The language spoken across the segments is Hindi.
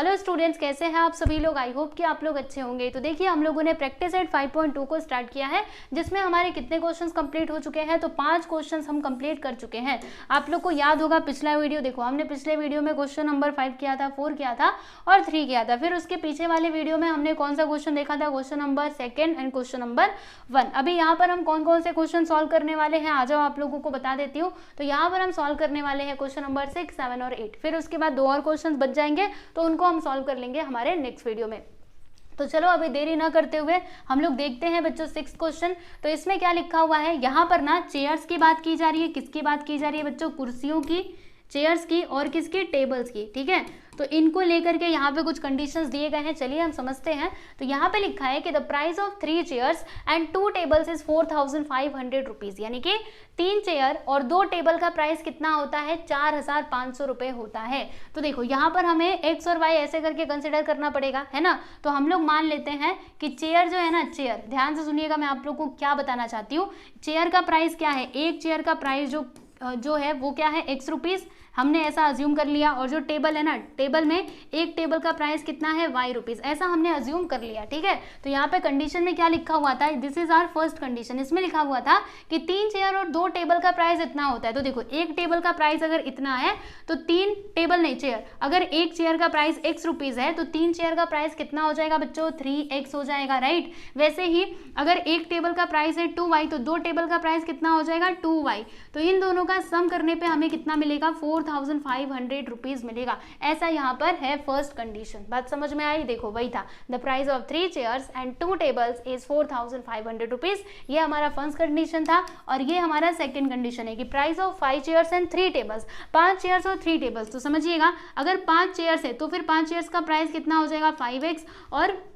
हेलो स्टूडेंट्स, कैसे हैं आप सभी लोग। आई होप कि आप लोग अच्छे होंगे। तो देखिए हम लोगों ने प्रैक्टिस सेट 5.2 को स्टार्ट किया है, जिसमें हमारे कितने क्वेश्चंस कंप्लीट हो चुके हैं। तो 5 क्वेश्चंस हम कंप्लीट कर चुके हैं। आप लोग को याद होगा पिछला वीडियो देखो, हमने पिछले वीडियो में क्वेश्चन नंबर 5 किया था, 4 किया था और 3 किया था। फिर उसके पीछे वाले वीडियो में हमने कौन सा क्वेश्चन देखा था, question number 2 and question number 1। अभी यहाँ पर हम कौन कौन से क्वेश्चन सॉल्व करने वाले हैं, आ जाओ आप लोगों को बता देती हूँ। तो यहाँ पर हम सॉल्व करने वाले हैं क्वेश्चन नंबर 6, 7 और 8। फिर उसके बाद 2 और क्वेश्चन बच जाएंगे, तो उनको हम सॉल्व कर लेंगे हमारे नेक्स्ट वीडियो में। तो चलो अभी देरी ना करते हुए हम लोग देखते हैं बच्चों 6 क्वेश्चन। तो इसमें क्या लिखा हुआ है, यहाँ पर ना चेयर्स की बात की जा रही है। किसकी बात की जा रही है बच्चों, कुर्सियों की, चेयर्स की और किसकी, टेबल्स की। ठीक है, तो इनको लेकर के यहाँ पे कुछ कंडीशंस दिए गए हैं, चलिए हम समझते हैं। तो यहाँ पे लिखा है कि the price of 3 chairs and 2 tables is 4500 rupees, यानी कि 3 चेयर और 2 टेबल का प्राइस कितना होता है, 4500 रुपए होता है। तो देखो यहाँ पर हमें एक्स और वाई ऐसे करके कंसिडर करना पड़ेगा, है ना। तो हम लोग मान लेते हैं कि चेयर जो है ना, चेयर ध्यान से सुनिएगा, मैं आप लोग को क्या बताना चाहती हूँ। चेयर का प्राइस क्या है, एक चेयर का प्राइस जो है वो क्या है, एक्स रुपीज, हमने ऐसा अज्यूम कर लिया। और जो टेबल है ना, टेबल में एक टेबल का प्राइस कितना है, वाई रुपीज, ऐसा हमने अज्यूम कर लिया। ठीक है, तो यहाँ पे कंडीशन में क्या लिखा हुआ था, this is our first condition. इसमें लिखा हुआ था कि 3 चेयर और 2 टेबल का प्राइस इतना होता है। तो देखो एक टेबल का प्राइस अगर इतना है तो 3 टेबल नहीं, चेयर, अगर एक चेयर का प्राइस एक्स रुपीज है तो 3 चेयर का प्राइस कितना हो जाएगा बच्चों, 3x हो जाएगा, राइट। वैसे ही अगर एक टेबल का प्राइस है 2y तो 2 टेबल का प्राइस कितना हो जाएगा, 2y। तो इन दोनों का सम करने पे हमें कितना मिलेगा, 4500 रुपीज मिलेगा। ऐसा यहाँ पर है फर्स्ट कंडीशन। बात समझ में आई, देखो वही था, the price of 3 chairs and 2 tables is 4500 rupees. ये हमारा फर्स्ट कंडीशन था। और ये हमारा सेकंड कंडीशन है कि price of 5 chairs and 3 tables, 5 chairs और 3 टेबल्स। तो समझिएगा अगर 5 चेयर्स है तो फिर 5 चेयर्स का प्राइस कितना हो जाएगा, 5x, और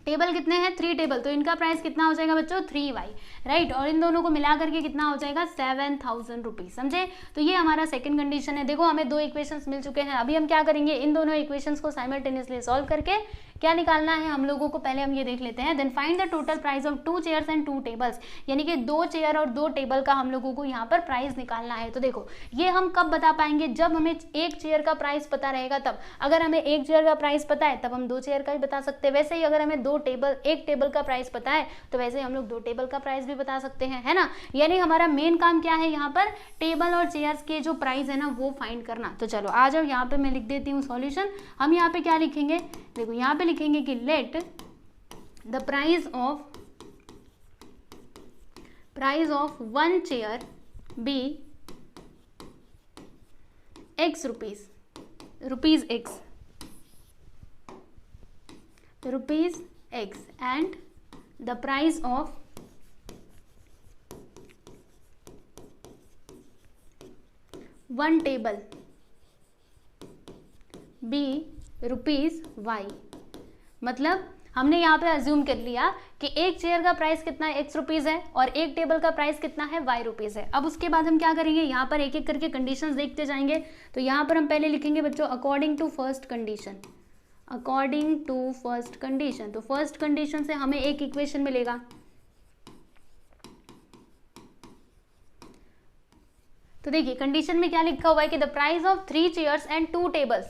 टेबल कितने हैं, 3 टेबल, तो इनका प्राइस कितना हो जाएगा बच्चों, 3y, राइट। और इन दोनों को मिला करके कितना हो जाएगा, 7000 रुपीज, समझे। तो ये हमारा सेकंड कंडीशन है। देखो हमें 2 इक्वेशंस मिल चुके हैं। अभी हम क्या करेंगे, इन दोनों इक्वेशंस को साइमल्टेनियसली सॉल्व करके क्या निकालना है हम लोगों को, पहले हम ये देख लेते हैं। Then find the total price of 2 chairs and 2 tables, यानी कि 2 चेयर और 2 टेबल का हम लोगों को यहाँ पर प्राइस निकालना है। तो देखो ये हम कब बता पाएंगे, जब हमें एक चेयर का प्राइस पता रहेगा तब। अगर हमें एक चेयर का प्राइस पता है तब हम 2 चेयर का भी बता सकते हैं। वैसे ही अगर हमें एक टेबल का प्राइस पता है तो वैसे ही हम लोग 2 टेबल का प्राइस भी बता सकते हैं, है ना। यानी हमारा मेन काम क्या है यहाँ पर, टेबल और चेयर्स के जो प्राइस है ना वो फाइंड करना। तो चलो आ जाओ, यहाँ पे मैं लिख देती हूँ सॉल्यूशन। हम यहाँ पे क्या लिखेंगे, देखो यहाँ पे लिखेंगे कि let the price of 1 chair be x rupees x, rupees x, and the price of 1 table b rupees y। मतलब हमने यहाँ पे अज्यूम कर लिया कि एक चेयर का प्राइस कितना है, x रुपीज है, और एक टेबल का प्राइस कितना है, y रुपीज है। अब उसके बाद हम क्या करेंगे, यहाँ पर एक एक करके कंडीशंस देखते जाएंगे। तो यहाँ पर हम पहले लिखेंगे बच्चों according to first condition, according to first condition. तो फर्स्ट कंडीशन से हमें एक इक्वेशन मिलेगा। तो देखिए कंडीशन में क्या लिखा हुआ है कि the price of 3 chairs and 2 tables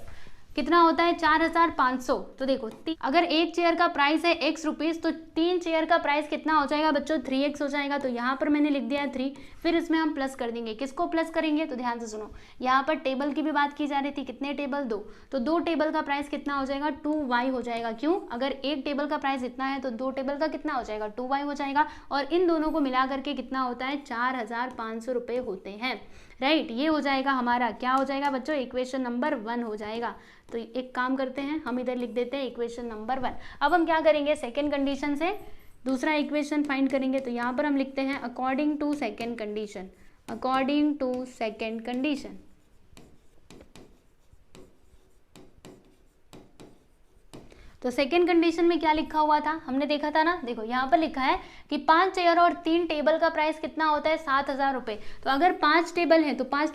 कितना होता है, 4500। तो देखो अगर एक चेयर का प्राइस है x रुपीज तो 3 चेयर का प्राइस कितना हो जाएगा बच्चों, 3x हो जाएगा। तो यहाँ पर मैंने लिख दिया है 3, फिर इसमें हम प्लस कर देंगे। किसको प्लस करेंगे, तो ध्यान से सुनो, यहाँ पर टेबल की भी बात की जा रही थी, कितने टेबल, 2, तो 2 टेबल का प्राइस कितना हो जाएगा, 2y हो जाएगा। क्यों, अगर एक टेबल का प्राइस इतना है तो 2 टेबल का कितना हो जाएगा, 2y हो जाएगा। और इन दोनों को मिला करके कितना होता है, 4500 रुपये होते हैं, राइट। ये हो जाएगा हमारा, क्या हो जाएगा बच्चों, इक्वेशन नंबर 1 हो जाएगा। तो एक काम करते हैं, हम इधर लिख देते हैं इक्वेशन नंबर 1। अब हम क्या करेंगे, सेकेंड कंडीशन से दूसरा इक्वेशन फाइंड करेंगे। तो यहाँ पर हम लिखते हैं according to second condition, according to second condition. तो सेकेंड कंडीशन में क्या लिखा हुआ था, हमने देखा था ना, देखो यहाँ पर लिखा है कि 5 चेयर और 3 टेबल का प्राइस कितना होता है 7,000 रुपये। तो अगर 5 टेबल है तो 5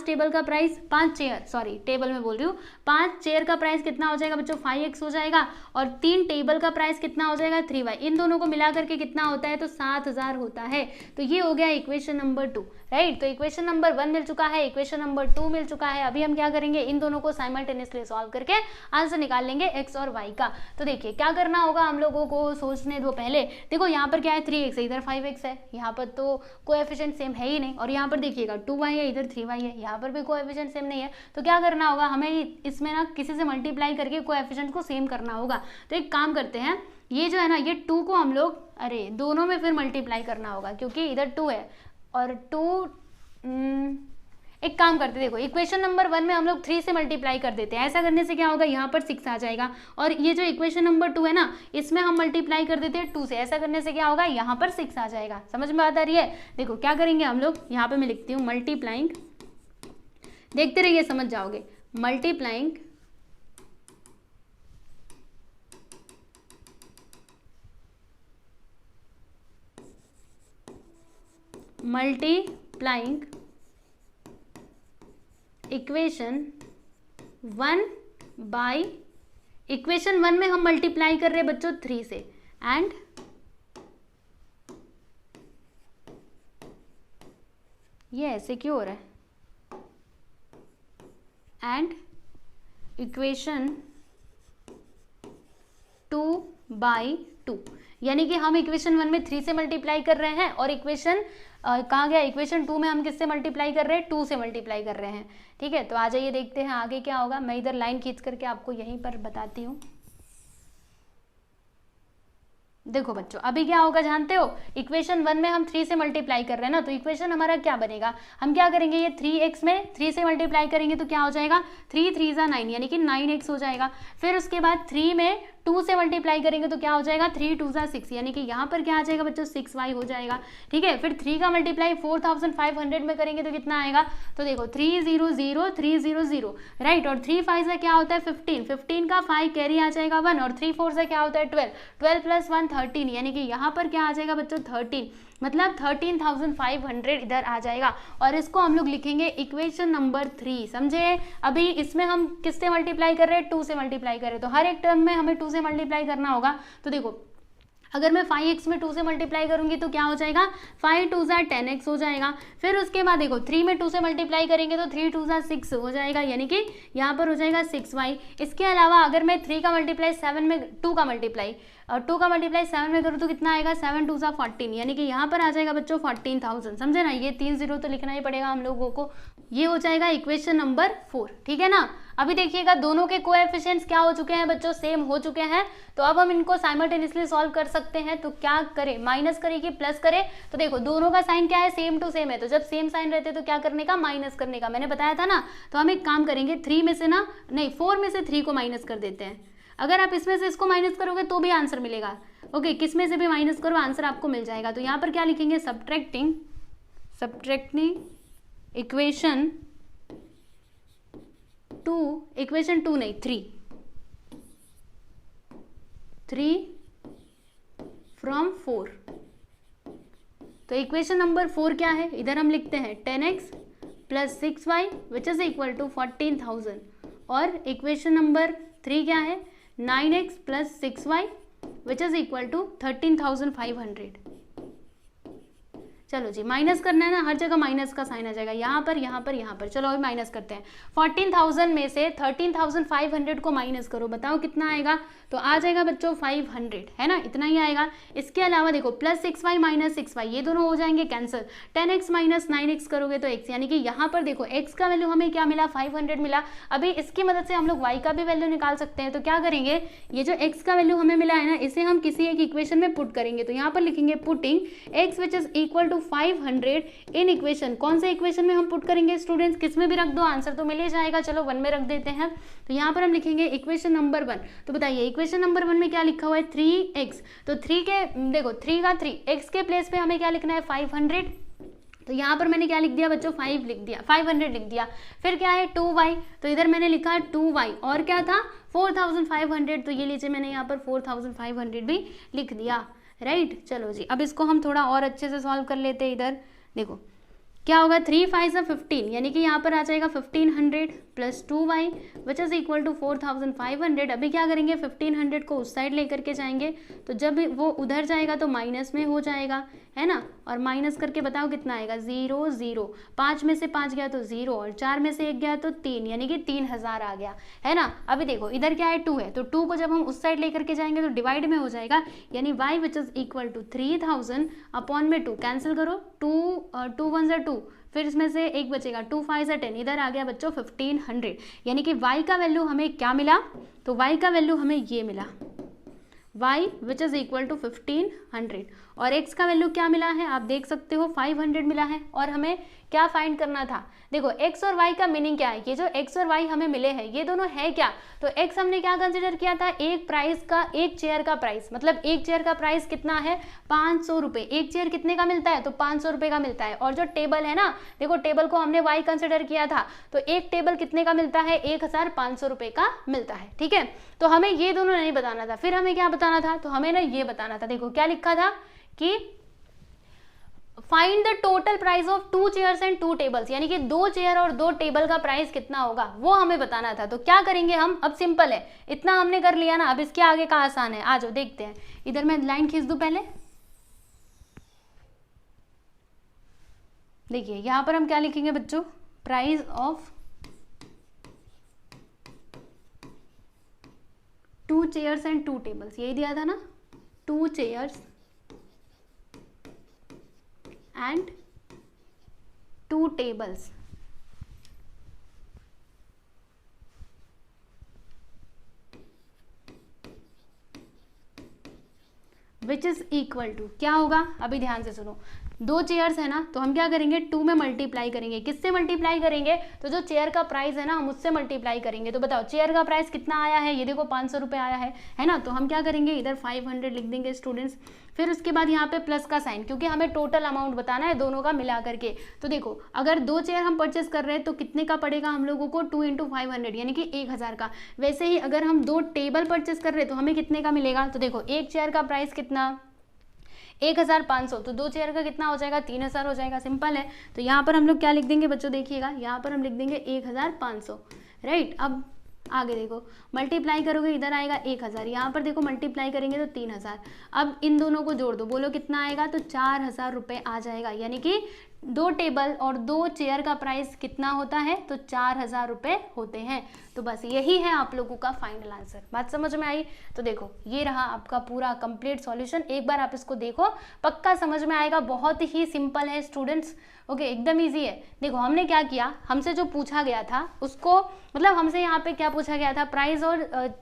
टेबल का प्राइस 5 चेयर, सॉरी टेबल में बोल रही हूँ, 5 चेयर का प्राइस कितना हो जाएगा बच्चों 5x हो जाएगा, और 3 टेबल का प्राइस कितना हो जाएगा 3y। इन दोनों को मिला करके कितना होता है तो 7,000 होता है। तो ये हो गया इक्वेशन नंबर 2, राइट। तो इक्वेशन नंबर 1 मिल चुका है, इक्वेशन नंबर 2 मिल चुका है। अभी हम क्या करेंगे, इन दोनों को साइमल्टेनियसली सॉल्व करके आंसर निकाल लेंगे x और y का। तो देखिए क्या करना होगा हम लोगों को, सोचने दो पहले। देखो यहाँ पर क्या है 3x है, इधर 5x है, यहाँ पर तो कोएफिशिएंट सेम है ही नहीं, और यहाँ पर देखिएगा 2y है, इधर 3y है, यहाँ पर भी कोएफिशिएंट सेम नहीं है। तो क्या करना होगा, हमें इसमें ना किसी से मल्टीप्लाई करके कोएफिशिएंट को सेम करना होगा। तो एक काम करते हैं, ये जो है ना ये 2 को हम लोग दोनों में फिर मल्टीप्लाई करना होगा, क्योंकि इधर 2 है और 2 एक काम करते, देखो इक्वेशन नंबर 1 में हम लोग 3 से मल्टीप्लाई कर देते हैं। ऐसा करने से क्या होगा, यहाँ पर 6 आ जाएगा, और ये जो इक्वेशन नंबर 2 है ना इसमें हम मल्टीप्लाई कर देते हैं 2 से। ऐसा करने से क्या होगा, यहाँ पर 6 आ जाएगा। समझ में बात आ रही है। देखो क्या करेंगे हम लोग, यहाँ पे मैं लिखती हूँ मल्टीप्लाइंग, देखते रहिए समझ जाओगे। मल्टीप्लाइंग इक्वेशन 1 बाई इक्वेशन 1 में हम मल्टीप्लाई कर रहे हैं बच्चों 3 से, एंड ये ऐसे क्यों हो रहा है, एंड इक्वेशन 2 बाई 2, यानी कि हम इक्वेशन 1 में 3 से मल्टीप्लाई कर रहे हैं, और इक्वेशन कहाँ गया, इक्वेशन 2 में हम किससे मल्टीप्लाई कर रहे हैं 2 से मल्टीप्लाई कर रहे हैं। ठीक है, तो आ जाइए देखते हैं आगे क्या होगा। मैं इधर लाइन खींच करके आपको यहीं पर बताती हूँ। देखो बच्चों अभी क्या होगा जानते हो, इक्वेशन 1 में हम 3 से मल्टीप्लाई कर रहे हैं ना, तो इक्वेशन हमारा क्या बनेगा, हम क्या करेंगे, ये 3x में 3 से मल्टीप्लाई करेंगे तो क्या हो जाएगा 3 3 9, यानी कि 9x हो जाएगा। फिर उसके बाद 3 में 2 से मल्टीप्लाई करेंगे तो क्या हो जाएगा 3 2 6, यानी कि यहाँ पर क्या आ जाएगा बच्चों 6y हो जाएगा। ठीक है, फिर 3 का मल्टीप्लाई 4500 में करेंगे तो कितना आएगा, तो देखो 300 राइट, और 3 5 से क्या होता है 15 का 5 कैरी आ जाएगा 1, और 3 4 से क्या होता है 12 प्लस 1 13, यानी कि यहाँ पर क्या आ जाएगा बच्चों 13, मतलब 13,500 इधर आ जाएगा। और इसको हम लोग लिखेंगे इक्वेशन नंबर 3, समझे। अभी इसमें हम किससे मल्टीप्लाई कर रहे हैं 2 से मल्टीप्लाई कर रहे हैं, तो हर एक टर्म में हमें 2 से मल्टीप्लाई करना होगा। तो देखो अगर मैं 5x में 2 से मल्टीप्लाई करूंगी तो क्या हो जाएगा 5 2 10x हो जाएगा। फिर उसके बाद देखो 3 में 2 से मल्टीप्लाई करेंगे तो 3 2 6 हो जाएगा, यानी कि यहाँ पर हो जाएगा 6y। इसके अलावा अगर मैं 3 का मल्टीप्लाई 7 में 2 का मल्टीप्लाई 7 में करूँ तो कितना आएगा 7 2 14, यानी कि यहाँ पर आ जाएगा बच्चों 14,000, समझे ना। ये 3 0 तो लिखना ही पड़ेगा हम लोगों को। ये हो जाएगा इक्वेशन नंबर 4, ठीक है ना। अभी देखिएगा दोनों के कोएफिशिएंट्स क्या हो चुके हैं बच्चों, सेम हो चुके हैं। तो अब हम इनको साइमल्टेनियसली सॉल्व कर सकते हैं। तो क्या करें, माइनस करें कि प्लस करें, तो देखो दोनों का साइन क्या है सेम टू सेम है, तो जब सेम साइन रहते तो क्या करने का माइनस करने का, मैंने बताया था ना। तो हम एक काम करेंगे 4 में से 3 को माइनस कर देते हैं। अगर आप इसमें से इसको माइनस करोगे तो भी आंसर मिलेगा, ओके, किसमें से भी माइनस करो आंसर आपको मिल जाएगा। तो यहाँ पर क्या लिखेंगे सब्ट्रैक्टिंग इक्वेशन 3 फ्रॉम 4। तो इक्वेशन नंबर 4 क्या है, इधर हम लिखते हैं 10x plus 6y which is equal to 14,000, और इक्वेशन नंबर 3 क्या है 9x plus 6y which is equal to 13,500। चलो जी माइनस करना है ना, हर जगह माइनस का साइन आ जाएगा, यहाँ पर यहाँ पर यहाँ पर। चलो अभी माइनस करते हैं। 14,000 में से 13,500 को माइनस करो, बताओ कितना आएगा। तो आ जाएगा बच्चों 500, है ना, इतना ही आएगा। इसके अलावा देखो प्लस 6y माइनस 6y ये दोनों हो जाएंगे कैंसिल। 10x माइनस 9x करोगे तो x, यानी कि यहाँ पर देखो x का वैल्यू हमें क्या मिला 500 मिला। अभी इसकी मदद से हम लोग y का भी वैल्यू निकाल सकते हैं। तो क्या करेंगे, ये जो x का वैल्यू हमें मिला है ना, इसे हम किसी एक इक्वेशन में पुट करेंगे। तो यहाँ पर लिखेंगे putting x which is equal to 500 in equation. कौन से इक्वेशन में हम पुट करेंगे स्टूडेंट्स, किस में भी रख दो आंसर तो मिल ही जाएगा। चलो 1 में रख देते हैं। तो यहाँ पर हम लिखेंगे इक्वेशन नंबर 1। तो बताइए इक्वेशन नंबर 1 में क्या लिखा हुआ है 3x। तो 3 के देखो 3 का 3 x के प्लेस पे हमें क्या लिखना है 500। तो यहाँ पर मैंने क्या लिख दिया बच्चों 500 लिख दिया। फिर क्या है 2y, तो इधर मैंने लिखा 2y और क्या था 4500, तो ये लीजिए मैंने यहाँ पर 4500 भी लिख दिया, राइट। चलो जी, अब इसको हम थोड़ा और अच्छे से सॉल्व कर लेते हैं। इधर देखो क्या होगा, 3 5 15, यानी कि यहाँ पर आ जाएगा 1500 plus 2y which is equal to 4500। अभी क्या करेंगे, 1500 को उस साइड लेकर के जाएंगे, तो जब वो उधर जाएगा तो माइनस में हो जाएगा, है ना। और माइनस करके बताओ कितना आएगा, 0 0, 5 में से 5 गया तो 0, और 4 में से 1 गया तो 3, यानी कि 3000 आ गया, है ना। अभी देखो इधर क्या है, 2 है, तो 2 को जब हम उस साइड लेकर के जाएंगे तो डिवाइड में हो जाएगा, यानी y which is equal to 3000 upon में 2, कैंसिल करो, 2 1 2, फिर इसमें से 1 बचेगा, 2 5 10, इधर आ गया बच्चों 1500, यानी कि y का वैल्यू हमें क्या मिला, तो y का वैल्यू हमें ये मिला, y which is equal to 1500, और x का वैल्यू क्या मिला है, आप देख सकते हो 500 मिला है। और हमें क्या फाइंड करना था, देखो x और y का मीनिंग क्या है, ये जो x और y हमें मिले हैं ये दोनों है क्या, तो x हमने क्या कंसिडर किया था, एक प्राइस का, एक चेयर का प्राइस, मतलब एक चेयर का प्राइस कितना है, 500 रुपये। एक चेयर कितने का मिलता है, तो 500 रुपये का मिलता है। और जो टेबल है ना, देखो टेबल को हमने y कंसिडर किया था, तो एक टेबल कितने का मिलता है, 1500 रुपये का मिलता है, ठीक है। तो हमें ये दोनों नहीं बताना था, फिर हमें क्या बताना था, तो हमें ना ये बताना था, देखो क्या लिखा था कि find the total price of 2 chairs and 2 tables, यानी कि 2 चेयर और 2 टेबल का प्राइस कितना होगा वो हमें बताना था। तो क्या करेंगे हम, अब सिंपल है, इतना हमने कर लिया ना, अब इसके आगे का आसान है, आ जाओ देखते हैं। इधर मैं लाइन खींच दूं पहले, देखिए यहां पर हम क्या लिखेंगे बच्चों, price of 2 chairs and 2 tables, यही दिया था ना, 2 chairs and 2 tables, which is equal to, क्या होगा, अभी ध्यान से सुनो, 2 चेयर्स है ना, तो हम क्या करेंगे, 2 में मल्टीप्लाई करेंगे, किससे मल्टीप्लाई करेंगे, तो जो चेयर का प्राइस है ना हम उससे मल्टीप्लाई करेंगे। तो बताओ चेयर का प्राइस कितना आया है, ये देखो 500 रुपये आया है ना। तो हम क्या करेंगे, इधर 500 लिख देंगे स्टूडेंट्स, फिर उसके बाद यहाँ पे प्लस का साइन, क्योंकि हमें टोटल अमाउंट बताना है दोनों का मिला करके। तो देखो अगर 2 चेयर हम परचेस कर रहे हैं तो कितने का पड़ेगा हम लोगों को, 2 × 500, यानी कि 1000 का। वैसे ही अगर हम 2 टेबल परचेस कर रहे हैं तो हमें कितने का मिलेगा, तो देखो एक चेयर का प्राइस कितना, 1500, तो 2 चेयर का कितना हो जाएगा, 3000 हो जाएगा, सिंपल है। तो यहाँ पर हम लोग क्या लिख देंगे बच्चों, देखिएगा यहाँ पर हम लिख देंगे 1500, राइट। अब आगे देखो मल्टीप्लाई करोगे, इधर आएगा 1000, यहाँ पर देखो मल्टीप्लाई करेंगे तो 3000। अब इन दोनों को जोड़ दो, बोलो कितना आएगा, तो 4000 रुपये आ जाएगा, यानी कि 2 टेबल और 2 चेयर का प्राइस कितना होता है, तो 4000 रुपये होते हैं। तो बस यही है आप लोगों का फाइनल आंसर। बात समझ में आई, तो देखो ये रहा आपका पूरा कंप्लीट सॉल्यूशन। एक बार आप इसको देखो, पक्का समझ में आएगा, बहुत ही सिंपल है स्टूडेंट्स, ओके एकदम इजी है। देखो हमने क्या किया, हमसे जो पूछा गया था उसको, मतलब हमसे यहाँ पे क्या पूछा गया था, प्राइस और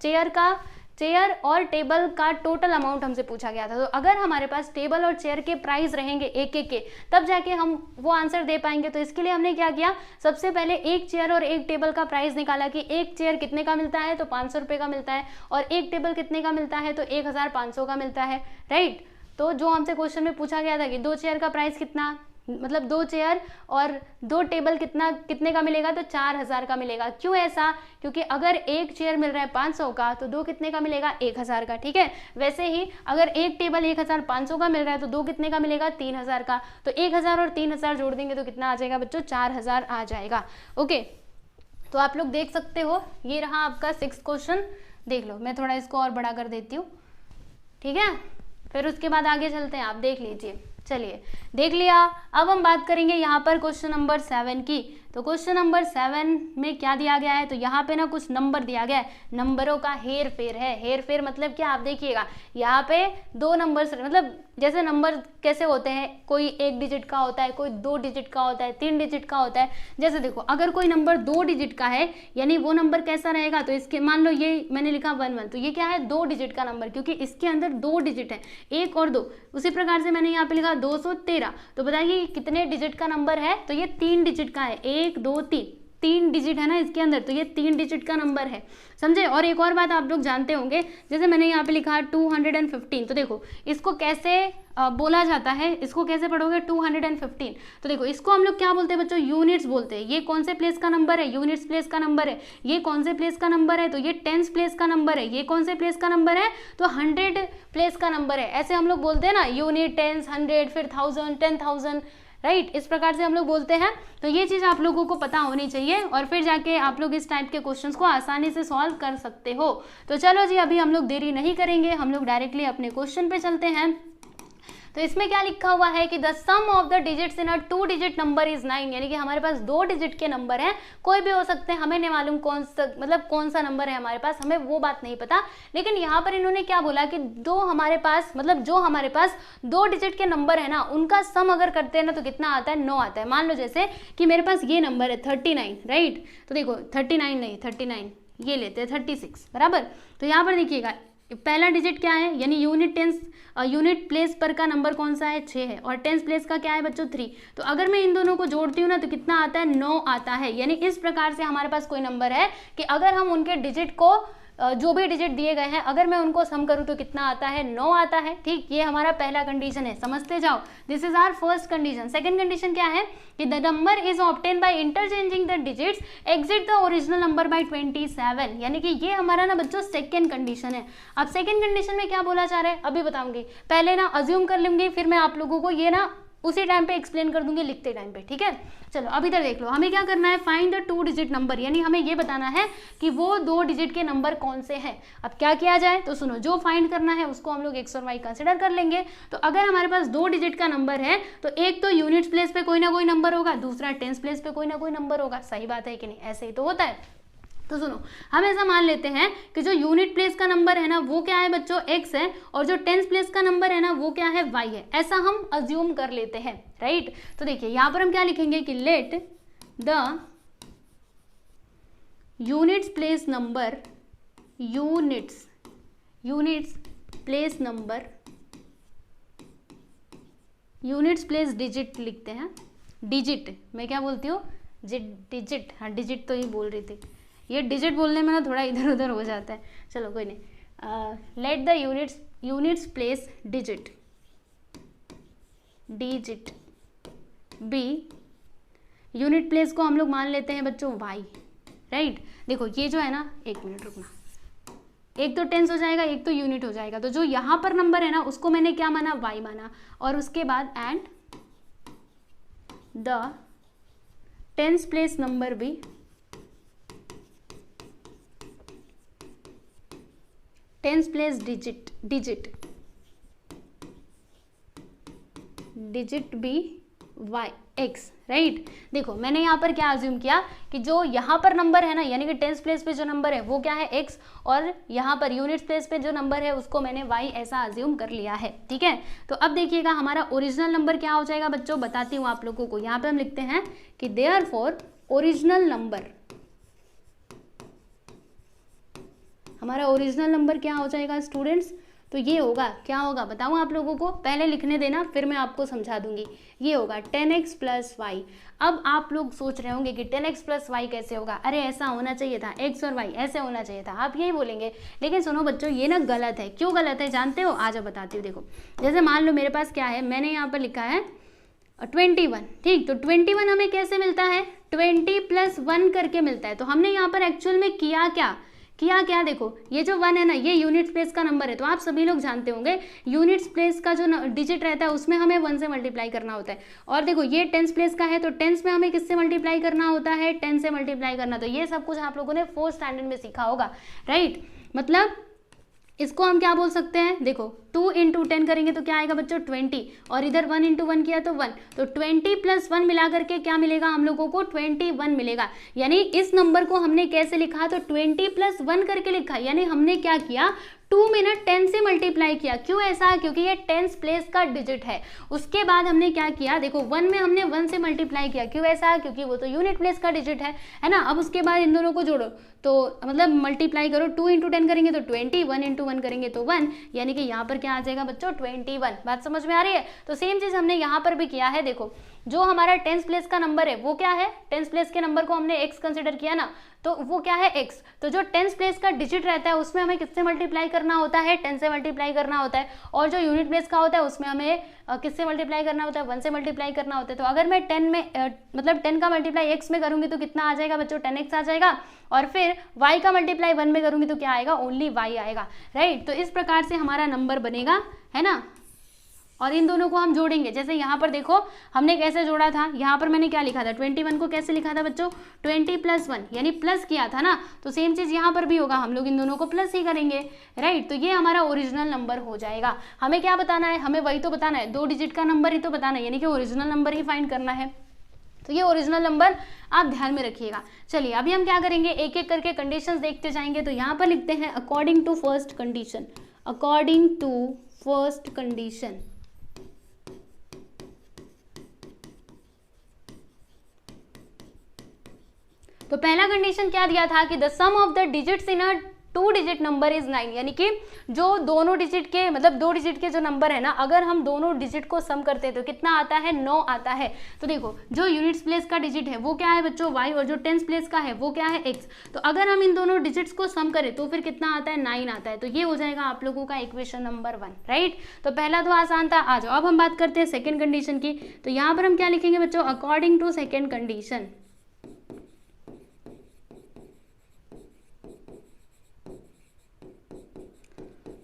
चेयर और टेबल का टोटल अमाउंट हमसे पूछा गया था। तो अगर हमारे पास टेबल और चेयर के प्राइस रहेंगे एक एक के, तब जाके हम वो आंसर दे पाएंगे। तो इसके लिए हमने क्या किया, सबसे पहले एक चेयर और एक टेबल का प्राइस निकाला कि एक चेयर कितने का मिलता है, तो 500 रुपये का मिलता है, और एक टेबल कितने का मिलता है, तो 1500 का मिलता है, राइट। तो जो हमसे क्वेश्चन में पूछा गया था कि 2 चेयर का प्राइस कितना, मतलब 2 चेयर और 2 टेबल कितने का मिलेगा, तो 4000 का मिलेगा। क्यों ऐसा, क्योंकि अगर एक चेयर मिल रहा है 500 का, तो 2 कितने का मिलेगा, 1000 का, ठीक है। वैसे ही अगर एक टेबल 1500 का मिल रहा है तो 2 कितने का मिलेगा, 3000 का। तो 1000 और 3000 जोड़ देंगे तो कितना आ जाएगा बच्चों, 4000 आ जाएगा, ओके। तो आप लोग देख सकते हो, ये रहा आपका 6th क्वेश्चन। देख लो, मैं थोड़ा इसको और बड़ा कर देती हूँ, ठीक है। फिर उसके बाद आगे चलते हैं, आप देख लीजिए। चलिए देख लिया, अब हम बात करेंगे यहाँ पर क्वेश्चन नंबर 7 की। तो क्वेश्चन नंबर 7 में क्या दिया गया है, तो यहाँ पे ना कुछ नंबर दिया गया है, नंबरों का हेर फेर है। हेर फेर मतलब क्या, आप देखिएगा यहाँ पे 2 नंबर्स, मतलब जैसे नंबर कैसे होते हैं, कोई 1 डिजिट का होता है, कोई 2 डिजिट का होता है, 3 डिजिट का होता है। जैसे देखो अगर कोई नंबर 2 डिजिट का है, यानी वो नंबर कैसा रहेगा, तो इसके मान लो ये मैंने लिखा 11, तो ये क्या है, 2 डिजिट का नंबर, क्योंकि इसके अंदर 2 डिजिट है, 1 और 2। उसी प्रकार से मैंने यहाँ पे लिखा 213, तो बताइए कितने डिजिट का नंबर है, तो ये 3 डिजिट का है, 1 2 3 3 डिजिट है ना इसके अंदर, तो ये 3 डिजिट का नंबर है, समझे। और एक और बात आप लोग जानते होंगे, जैसे मैंने यहाँ पे लिखा 215, तो देखो इसको कैसे बोला जाता है, इसको कैसे पढ़ोगे 215, तो देखो इसको हम लोग क्या बोलते हैं बच्चों, यूनिट्स बोलते हैं। ये कौन से प्लेस का नंबर है, यूनिट्स प्लेस का नंबर है। ये कौन से प्लेस का नंबर है, तो ये टेंस प्लेस का नंबर है। ये कौन से प्लेस का नंबर है, तो 100 प्लेस का नंबर है। ऐसे हम लोग बोलते हैं ना, यूनिट, टेंस, 100, फिर 1000, 10,000, राइट, इस प्रकार से हम लोग बोलते हैं। तो ये चीज़ आप लोगों को पता होनी चाहिए, और फिर जाके आप लोग इस टाइप के क्वेश्चंस को आसानी से सॉल्व कर सकते हो। तो चलो जी, अभी हम लोग देरी नहीं करेंगे, हम लोग डायरेक्टली अपने क्वेश्चन पे चलते हैं। तो इसमें क्या लिखा हुआ है कि the sum of the digits in a 2 digit number is 9, यानी कि हमारे पास 2 डिजिट के नंबर हैं, कोई भी हो सकते हैं, हमें नहीं मालूम कौन सा नंबर है हमारे पास, हमें वो बात नहीं पता। लेकिन यहाँ पर इन्होंने क्या बोला कि जो हमारे पास 2 डिजिट के नंबर है ना, उनका सम अगर करते हैं ना तो कितना आता है, 9 आता है। मान लो जैसे कि मेरे पास ये नंबर है 39, राइट, तो देखो 39, ये लेते हैं 36, बराबर। तो यहाँ पर देखिएगा पहला डिजिट क्या है, यानी यूनिट प्लेस पर का नंबर कौन सा है, 6 है, और टेंस प्लेस का क्या है बच्चों, 3। तो अगर मैं इन दोनों को जोड़ती हूँ ना तो कितना आता है, 9 आता है। यानी इस प्रकार से हमारे पास कोई नंबर है कि अगर हम उनके डिजिट को, जो भी डिजिट दिए गए हैं, अगर मैं उनको सम करूँ तो कितना आता है, 9 आता है। ठीक, ये हमारा पहला कंडीशन है, समझते जाओ। This is our first condition. Second condition क्या है कि the number is obtain by interchanging the digits exceeds the original number by 27, यानी कि ये हमारा ना बच्चों सेकंड कंडीशन है। अब सेकंड कंडीशन में क्या बोला जा रहा है अभी बताऊंगी, पहले ना अज्यूम कर लूंगी, फिर मैं आप लोगों को ये ना उसी टाइम पे एक्सप्लेन कर दूंगी लिखते टाइम पे, ठीक है। चलो अब इधर देख लो, हमें क्या करना है, फाइंड द 2 डिजिट नंबर, यानी हमें ये बताना है कि वो 2 डिजिट के नंबर कौन से हैं। अब क्या किया जाए, तो सुनो, जो फाइंड करना है उसको हम लोग एक्स और वाई कंसिडर कर लेंगे। तो अगर हमारे पास 2 डिजिट का नंबर है तो एक तो यूनिट्स प्लेस पे कोई ना कोई नंबर होगा, दूसरा टेंस प्लेस पे कोई ना कोई नंबर होगा। सही बात है कि नहीं, ऐसे ही तो होता है। तो सुनो, हम ऐसा मान लेते हैं कि जो यूनिट प्लेस का नंबर है ना वो क्या है बच्चों, x है, और जो टेंस प्लेस का नंबर है ना वो क्या है, y है। ऐसा हम अज्यूम कर लेते हैं, राइट। तो देखिए यहाँ पर हम क्या लिखेंगे कि let the units place number, units place digit लिखते हैं। डिजिट मैं क्या बोलती हूँ, डिजिट, हाँ डिजिट तो ही बोल रही थी, ये डिजिट बोलने में ना थोड़ा इधर उधर हो जाता है। चलो कोई नहीं। Let the units place digit be, unit place को हम लोग मान लेते हैं बच्चों y, राइट। देखो ये जो है ना, एक मिनट रुकना, एक तो टेंस हो जाएगा, एक तो यूनिट हो जाएगा। तो जो यहाँ पर नंबर है ना उसको मैंने क्या माना, y माना, और उसके बाद and the tens place number भी tens place digit b y x, right. देखो मैंने यहाँ पर क्या अज्यूम किया कि जो यहाँ पर नंबर है ना, यानी कि टेंस प्लेस पे जो नंबर है वो क्या है x, और यहाँ पर यूनिट प्लेस पे जो नंबर है उसको मैंने y ऐसा अज्यूम कर लिया है, ठीक है। तो अब देखिएगा हमारा ओरिजिनल नंबर क्या हो जाएगा बच्चों, बताती हूँ आप लोगों को। यहाँ पे हम लिखते हैं कि देयरफॉर ओरिजिनल नंबर, हमारा ओरिजिनल नंबर क्या हो जाएगा स्टूडेंट्स, तो ये होगा, क्या होगा बताऊँ आप लोगों को, पहले लिखने देना फिर मैं आपको समझा दूंगी। ये होगा 10x प्लस वाई। अब आप लोग सोच रहे होंगे कि 10x प्लस वाई कैसे होगा, अरे ऐसा होना चाहिए था, x और y ऐसे होना चाहिए था, आप यही बोलेंगे। लेकिन सुनो बच्चों, ये ना गलत है। क्यों गलत है जानते हो, आज बताती हूँ। देखो जैसे मान लो मेरे पास क्या है, मैंने यहाँ पर लिखा है 21, ठीक। तो 21 हमें कैसे मिलता है, 20 प्लस 1 करके मिलता है। तो हमने यहाँ पर एक्चुअल में किया क्या, देखो ये जो 1 है ना ये यूनिट्स प्लेस का नंबर है। तो आप सभी लोग जानते होंगे यूनिट्स प्लेस का जो डिजिट रहता है उसमें हमें 1 से मल्टीप्लाई करना होता है। और देखो ये टेंस प्लेस का है तो टेंस में हमें किससे मल्टीप्लाई करना होता है, 10 से मल्टीप्लाई करना। तो ये सब कुछ आप लोगों ने 4th स्टैंडर्ड में सीखा होगा, राइट। मतलब इसको हम क्या बोल सकते हैं, देखो 2 इंटू 10 करेंगे तो क्या आएगा बच्चों 20, और इधर 1 इंटू 1 किया तो 1, तो 20 प्लस 1 मिला करके क्या मिलेगा हम लोगों को, 21 मिलेगा। यानी इस नंबर को हमने कैसे लिखा, तो 20 प्लस 1 करके लिखा। यानी हमने क्या किया, 2 में 10 से मल्टीप्लाई किया। क्यों ऐसा, क्योंकि ये टेंस प्लेस का डिजिट है। उसके बाद हमने क्या किया, देखो 1 में हमने 1 से मल्टीप्लाई किया। क्यों ऐसा, क्योंकि वो तो यूनिट प्लेस का डिजिट है ना। अब उसके बाद इन दोनों को जोड़ो तो मतलब मल्टीप्लाई करो, 2 इंटू 10 करेंगे तो 20, 1 इंटू 1 करेंगे तो 1, यानी कि यहाँ पर क्या आ जाएगा बच्चों 21। बात समझ में आ रही है? तो सेम चीज़ हमने यहाँ पर भी किया है। देखो जो हमारा 10th प्लेस का नंबर है वो क्या है, 10th प्लेस के नंबर को हमने x कंसिडर किया ना, तो वो क्या है x। तो जो 10th प्लेस का डिजिट रहता है उसमें हमें किससे मल्टीप्लाई करना होता है, 10 से मल्टीप्लाई करना होता है। और जो यूनिट प्लेस का होता है उसमें हमें किससे मल्टीप्लाई करना होता है, 1 से मल्टीप्लाई करना होता है। तो अगर मैं 10 में मतलब 10 का मल्टीप्लाई x में करूंगी तो कितना आ जाएगा बच्चों, 10x आ जाएगा। और फिर y का मल्टीप्लाई 1 में करूंगी तो क्या आएगा, ओनली y आएगा, राइट। तो इस प्रकार से हमारा नंबर बनेगा, है ना। और इन दोनों को हम जोड़ेंगे, जैसे यहाँ पर देखो हमने कैसे जोड़ा था, यहाँ पर मैंने क्या लिखा था, 21 को कैसे लिखा था बच्चों, 20 + 1, यानी प्लस किया था ना। तो सेम चीज़ यहाँ पर भी होगा, हम लोग इन दोनों को प्लस ही करेंगे, राइट। तो ये हमारा ओरिजिनल नंबर हो जाएगा। हमें क्या बताना है, हमें वही तो बताना है, 2 डिजिट का नंबर ही तो बताना है, यानी कि ओरिजिनल नंबर ही फाइंड करना है। तो ये ओरिजिनल नंबर आप ध्यान में रखिएगा। चलिए अभी हम क्या करेंगे, एक एक करके कंडीशंस देखते जाएंगे। तो यहाँ पर लिखते हैं according to first condition, according to first condition. तो पहला कंडीशन क्या दिया था कि the sum of the digits in a 2 digit number is 9, यानी कि जो दोनों डिजिट के मतलब 2 डिजिट के जो नंबर है ना, अगर हम दोनों डिजिट को सम करते हैं तो कितना आता है, 9 आता है। तो देखो जो यूनिट्स प्लेस का डिजिट है वो क्या है बच्चों, y, और जो 10th प्लेस का है वो क्या है, x। तो अगर हम इन दोनों डिजिट्स को सम करें तो फिर कितना आता है, 9 आता है। तो ये हो जाएगा आप लोगों का इक्वेशन नंबर 1, राइट। तो पहला तो आसान था। आ जाओ अब हम बात करते हैं सेकेंड कंडीशन की। तो यहाँ पर हम क्या लिखेंगे बच्चों, अकॉर्डिंग टू सेकेंड कंडीशन।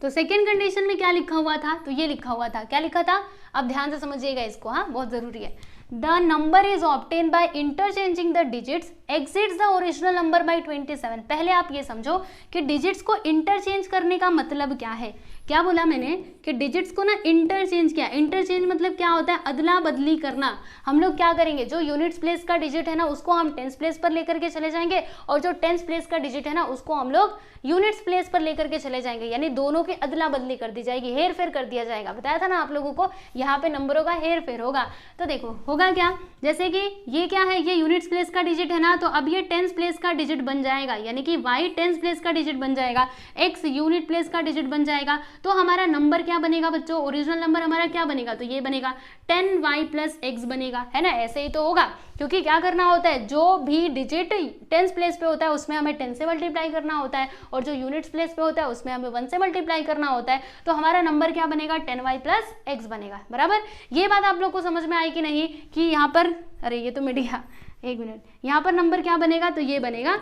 तो सेकेंड कंडीशन में क्या लिखा हुआ था, तो ये लिखा हुआ था, क्या लिखा था, अब ध्यान से समझिएगा इसको, हाँ बहुत जरूरी है। The number is obtain by interchanging the digits exceeds the original number by 27। पहले आप ये समझो कि डिजिट्स को इंटरचेंज करने का मतलब क्या है। क्या बोला मैंने कि डिजिट्स को ना इंटरचेंज किया। इंटरचेंज मतलब क्या होता है, अदला बदली करना। हम लोग क्या करेंगे, जो यूनिट्स प्लेस का डिजिट है ना उसको हम 10th प्लेस पर लेकर के चले जाएंगे, और जो 10th प्लेस का डिजिट है ना उसको हम लोग यूनिट्स प्लेस पर लेकर के चले जाएंगे, यानी दोनों की अदला बदली कर दी जाएगी, हेर फेर कर दिया जाएगा। बताया था ना आप लोगों को, यहाँ पे नंबरों का हेर फेर होगा। तो देखो होगा क्या, जैसे कि ये क्या है, ये यूनिट्स प्लेस का डिजिट है ना, तो अब ये 10th प्लेस का डिजिट बन जाएगा, यानी कि y 10th प्लेस का डिजिट बन जाएगा, x यूनिट प्लेस का डिजिट बन जाएगा। तो हमारा नंबर क्या बनेगा बच्चों, ओरिजिनल नंबर हमारा क्या बनेगा, तो ये बनेगा 10y + x बनेगा, है ना। ऐसे ही तो होगा, क्योंकि क्या करना होता है, जो भी डिजिट 10th प्लेस पे होता है उसमें हमें 10 से मल्टीप्लाई करना होता है, और जो यूनिट्स प्लेस पे होता है उसमें हमें 1 से मल्टीप्लाई करना होता है। तो हमारा नंबर क्या बनेगा, 10y + x बनेगा, बराबर। ये बात आप लोग को समझ में आई कि नहीं, कि यहाँ पर, अरे ये तो मिट गया, एक मिनट, यहाँ पर नंबर क्या बनेगा, तो ये बनेगा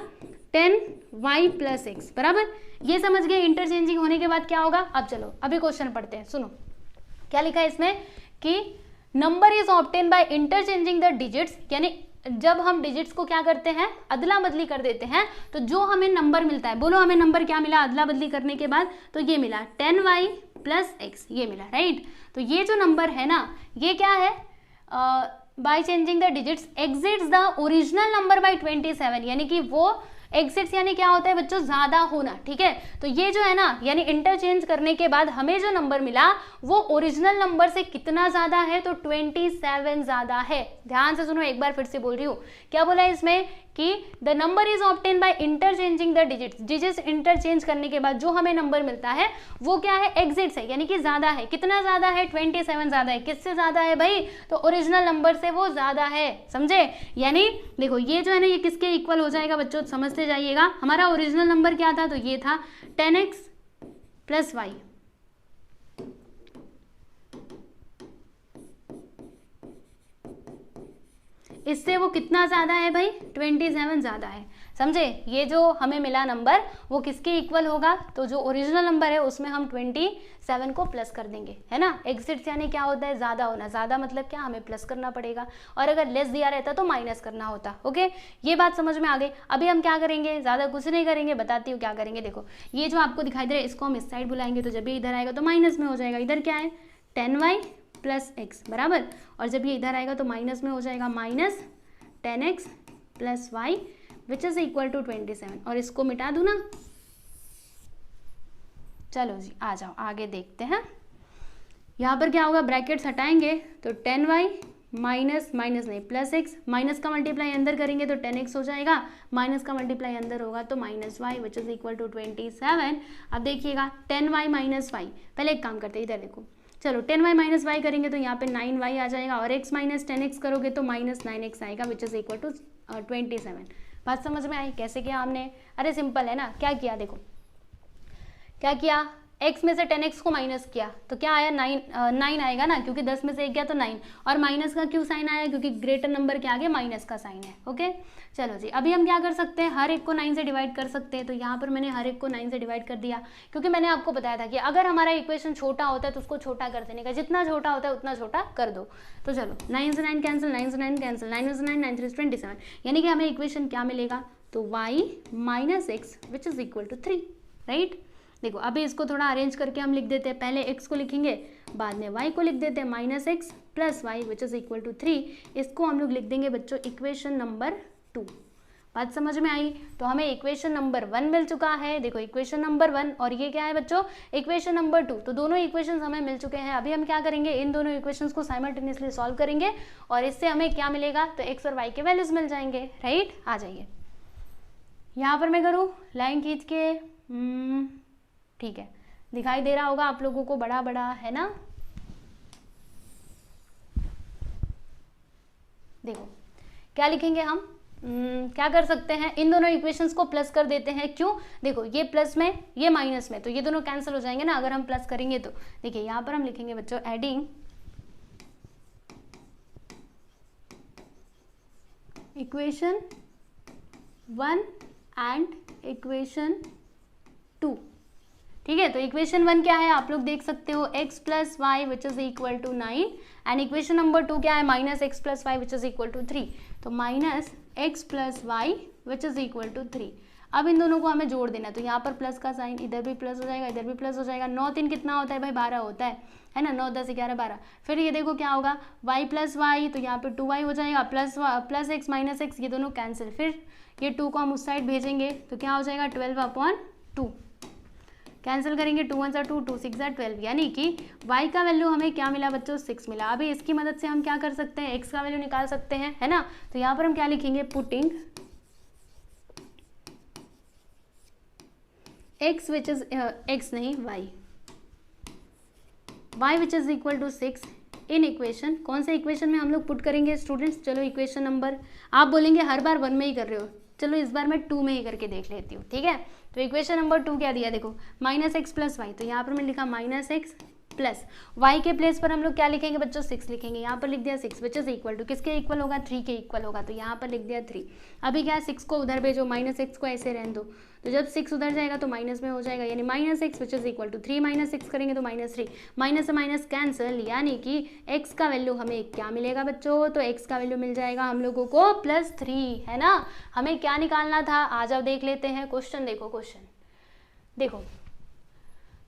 10y + x, बराबर। ये समझ गए। इंटरचेंजिंग होने के बाद क्या होगा, अब चलो अभी क्वेश्चन पढ़ते हैं। सुनो क्या लिखा है इसमें कि number is obtain by interchanging the digits, यानी जब हम डिजिट्स को क्या करते हैं, अदला बदली कर देते हैं, तो जो हमें नंबर मिलता है, बोलो हमें नंबर क्या मिला अदला बदली करने के बाद, तो ये मिला 10y + x, ये मिला, राइट। तो ये जो नंबर है ना, ये क्या है, by changing the digits exceeds the original number by 27, यानी कि वो एक्सिट्स यानी क्या होता है बच्चों, ज्यादा होना, ठीक है। तो ये जो है ना, यानी इंटरचेंज करने के बाद हमें जो नंबर मिला वो ओरिजिनल नंबर से कितना ज्यादा है, तो 27 ज्यादा है। ध्यान से सुनो, एक बार फिर से बोल रही हूँ, क्या बोला है इसमें कि the number is obtain by interchanging the digits. Digits interchange करने के बाद जो हमें नंबर मिलता है वो क्या है, एक्सिट्स है, यानी कि ज्यादा है। कितना ज्यादा है, 27 ज्यादा है। किससे ज्यादा है भाई, तो ओरिजिनल नंबर से वो ज्यादा है, समझे। यानी देखो ये जो है ना, ये किसके इक्वल हो जाएगा बच्चों, समझते जाइएगा। हमारा ओरिजिनल नंबर क्या था, तो ये था 10x + y, इससे वो कितना ज्यादा है भाई, 27 ज्यादा है, समझे। ये जो हमें मिला नंबर वो किसके इक्वल होगा, तो जो ओरिजिनल नंबर है उसमें हम 27 को प्लस कर देंगे, है ना। एक्सिट्स यानी क्या होता है, ज्यादा होना। ज्यादा मतलब क्या, हमें प्लस करना पड़ेगा, और अगर लेस दिया रहता तो माइनस करना होता। ओके, ये बात समझ में आ गई। अभी हम क्या करेंगे, ज्यादा कुछ नहीं करेंगे, बताती हूँ क्या करेंगे। देखो ये जो आपको दिखाई दे रहा है इसको हम इस साइड बुलाएंगे, तो जब ये इधर आएगा तो माइनस में हो जाएगा। इधर क्या है, 10y + x, बराबर। और जब ये इधर आएगा तो माइनस में हो जाएगा, -10x + y which is equal to 27। और इसको मिटा दूं ना, चलो जी आ जाओ आगे देखते हैं। यहाँ पर क्या होगा, ब्रैकेट्स हटाएंगे तो 10y माइनस माइनस नहीं प्लस एक्स, माइनस का मल्टीप्लाई अंदर करेंगे तो 10x हो जाएगा, माइनस का मल्टीप्लाई अंदर होगा तो -y which is equal to 27। अब देखिएगा 10y माइनस वाई, पहले एक काम करते हैं, इधर देखो, चलो 10y माइनस वाई करेंगे तो यहाँ पे 9y आ जाएगा, और x माइनस 10x करोगे तो -9x आएगा विच इज इक्वल टू 27। बात समझ में आई कैसे किया हमने? अरे सिंपल है ना, क्या किया देखो, क्या किया, x में से 10x को माइनस किया तो क्या आया 9 आएगा ना, क्योंकि 10 में से 1 गया तो 9, और माइनस का क्यों साइन आया, क्योंकि ग्रेटर नंबर के आगे माइनस का साइन है। ओके चलो जी, अभी हम क्या कर सकते हैं, हर एक को 9 से डिवाइड कर सकते हैं, तो यहाँ पर मैंने हर एक को 9 से डिवाइड कर दिया, क्योंकि मैंने आपको बताया था कि अगर हमारा इक्वेशन छोटा होता है तो उसको छोटा कर देने का, जितना छोटा होता है उतना छोटा कर दो। तो चलो 9 से 9 कैंसिल, 9 से 9 कैंसिल, 9 से 9 9 3 27, यानी कि हमें इक्वेशन क्या मिलेगा, तो y minus x which is equal to 3, right. देखो अभी इसको थोड़ा अरेंज करके हम लिख देते हैं, पहले x को लिखेंगे बाद में y को लिख देते हैं, minus x plus y which is equal to 3, इसको हम लोग लिख देंगे बच्चों इक्वेशन नंबर 2। बात समझ में आई? तो हमें इक्वेशन नंबर 1 मिल चुका है, देखो इक्वेशन नंबर 1, और ये क्या है बच्चों, इक्वेशन नंबर 2। तो दोनों इक्वेशंस हमें मिल चुके हैं। अभी हम क्या करेंगे, इन दोनों इक्वेशंस को साइमल्टेनियसली सॉल्व करेंगे, और इससे हमें क्या मिलेगा, तो x और y के वैल्यूज मिल जाएंगे, राइट। आ जाइए, यहाँ पर मैं करूँ लाइन खींच के, ठीक है, दिखाई दे रहा होगा आप लोगों को, बड़ा बड़ा है ना। देखो क्या लिखेंगे हम, क्या कर सकते हैं, इन दोनों इक्वेशंस को प्लस कर देते हैं। क्यों, देखो ये प्लस में ये माइनस में, तो ये दोनों कैंसिल हो जाएंगे ना अगर हम प्लस करेंगे तो। देखिए यहाँ पर हम लिखेंगे बच्चों एडिंग इक्वेशन 1 एंड इक्वेशन 2, ठीक है। तो इक्वेशन 1 क्या है, आप लोग देख सकते हो, x plus y which is equal to 9, and equation number 2 क्या है, minus x plus y which is equal to 3। तो minus x plus y which is equal to 3। अब इन दोनों को हमें जोड़ देना, तो यहाँ पर प्लस का साइन, इधर भी प्लस हो जाएगा, इधर भी प्लस हो जाएगा। 9 3 कितना होता है भाई, 12 होता है ना, 9 10 11 12। फिर ये देखो क्या होगा, y प्लस वाई, तो यहाँ पे 2y हो जाएगा, प्लस एक्स माइनस एक्स, ये दोनों कैंसिल। फिर ये 2 को हम उस साइड भेजेंगे तो क्या हो जाएगा 12/2, कैंसिल करेंगे, 2 1 2 2 6 12, यानी कि y का वैल्यू हमें क्या मिला बच्चों, 6 मिला। अभी इसकी मदद से हम क्या कर सकते हैं, x का वैल्यू निकाल सकते हैं, है ना। तो यहाँ पर हम क्या लिखेंगे, putting x which is x नहीं y which is equal to 6 in equation, कौन से इक्वेशन में हम लोग पुट करेंगे स्टूडेंट्स, चलो इक्वेशन नंबर, आप बोलेंगे हर बार 1 में ही कर रहे हो, चलो इस बार मैं 2 में ही करके देख लेती हूँ, ठीक है। तो इक्वेशन नंबर 2 क्या दिया, देखो माइनस एक्स प्लस वाई, तो यहाँ पर मैं लिखा माइनस एक्स प्लस वाई के प्लेस पर हम लोग क्या लिखेंगे बच्चों, 6 लिखेंगे। यहाँ पर लिख दिया 6 विच इज इक्वल टू किसके इक्वल होगा, 3 के इक्वल होगा, तो यहाँ पर लिख दिया 3। अभी क्या, 6 को उधर भेजो, माइनस एक्स को ऐसे रहने दो, तो जब 6 उधर जाएगा तो माइनस में हो जाएगा, यानी minus x which is equal to 3 minus 6 करेंगे तो -3, माइनस से माइनस कैंसिल, यानी कि x का वैल्यू हमें क्या मिलेगा बच्चों, तो x का वैल्यू मिल जाएगा हम लोगों को +3, है ना। हमें क्या निकालना था, आ जाओ देख लेते हैं क्वेश्चन। देखो क्वेश्चन देखो,